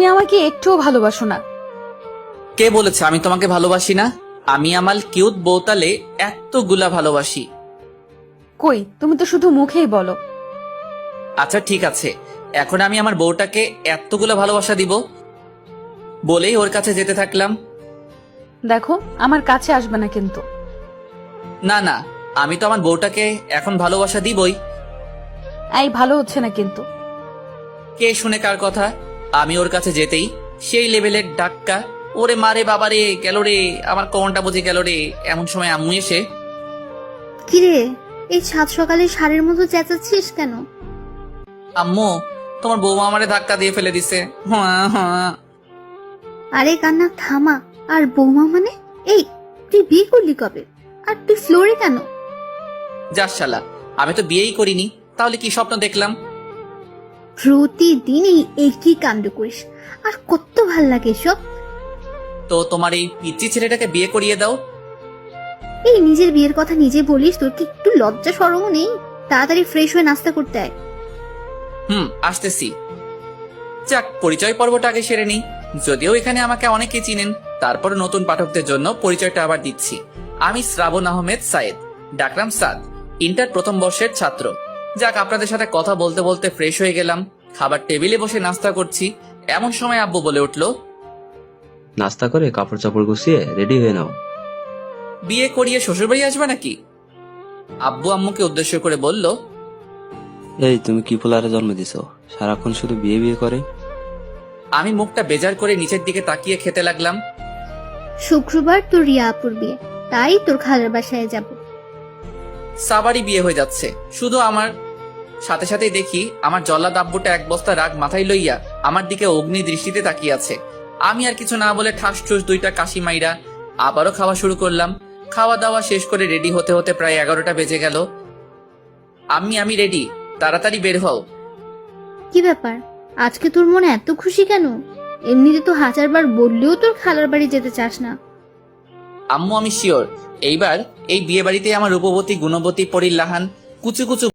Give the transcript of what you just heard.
তুমি আমাকে একটুও ভালোবাসো না। কে বলেছে আমি তোমাকে ভালোবাসি না? আমি আমার কিউট বউতালে এতগুলা ভালোবাসি। কই, তুমি তো শুধু মুখেই বলো। আচ্ছা ঠিক আছে, এখন আমি আমার বউটাকে এতগুলা ভালোবাসা দিব বলেই ওর কাছে যেতে থাকলাম। দেখো, আমার কাছে আসবে না কিন্তু। না না, আমি তো আমার বউটাকে এখন ভালোবাসা দিবই। এই ভালো হচ্ছে না কিন্তু। কে শুনে কার কথা? আমি ওর কাছে যেতেই সেই লেভেলের ডাক্কা, ওরে মারে বাবারে গেল রে, আমার কোমরটা বুঝে গেল রে। এমন সময় আম্মু এসে, কিরে, এই সাত সকালে ষাঁড়ের মতো চেঁচাচ্ছিস কেন? আম্মু তোমার বৌমা আমারে ধাক্কা দিয়ে ফেলে দিছে। হ্যাঁ হ্যাঁ। আরে কান্না থামা। আর বৌমা মানে? এই, তুই বিয়ে করলি কবে? আর তুই ফ্লোরে কেন? যাস শালা, আমি তো বিয়েই করিনি, তাহলে কি স্বপ্ন দেখলাম? প্রতিদিন এই একই কাণ্ড করিস, আর কত ভাল লাগে এসব। তো তোমার এই পিচ্চি ছেলেটাকে বিয়ে করিয়ে দাও। এই নিজের বিয়ের কথা নিজে বলিস, তোর কি একটু লজ্জা শরমও নেই? তাড়াতাড়ি ফ্রেশ হয়ে নাস্তা করতে আয়। আসতেছি। যাক, পরিচয় পর্বটা আগে সেরে নিই। যদিও এখানে আমাকে অনেকে চিনেন, তারপর নতুন পাঠকদের জন্য পরিচয়টা আবার দিচ্ছি। আমি শ্রাবণ আহমেদ সাইদ, ডাকরাম সাদ, ইন্টার প্রথম বর্ষের ছাত্র। যাক, আপনাদের সাথে কথা বলতে বলতে ফ্রেশ হয়ে গেলাম, খাবার টেবিলে বসে নাস্তা করছি। এমন সময় আব্বু বলে উঠলো, নাস্তা করে কাপড় চাপড় গুছিয়ে রেডি হয়ে নাও। বিয়ে করিয়ে শ্বশুরবাড়ি আসবে নাকি? আব্বু আম্মুকে উদ্দেশ্য করে বলল, এই তুমি কি পোলারে জন্ম দিছো, সারাক্ষণ শুধু বিয়ে বিয়ে করে? আমি মুখটা বেজার করে নিচের দিকে তাকিয়ে খেতে লাগলাম। শুক্রবার তোর রিয়া আপুর বিয়ে, তাই তোর খালার বাসায় যাব। সাবারই বিয়ে হয়ে যাচ্ছে শুধু আমার। সাথে সাথেই দেখি আমার জল্লাদ আব্বুটা এক বস্তা রাগ মাথায় লইয়া আমার দিকে অগ্নি দৃষ্টিতে তাকিয়ে আছে। আমি আর কিছু না বলে ঠাস ঠুস দুইটা কাশি মাইরা আবারও খাওয়া শুরু করলাম। খাওয়া দাওয়া শেষ করে রেডি হতে হতে প্রায় 11টা বেজে গেল। আমি রেডি, তাড়াতাড়ি বের হও। কি ব্যাপার, আজকে তোর মনে এত খুশি কেন? এমনিতে তো হাজারবার বললেও তোর খালার বাড়ি যেতে চাস না। আম্মু আমি শিওর এইবার এই বিয়ে বাড়িতে আমার রূপবতী গুণবতী পরিল্লাহান কুচু কুচু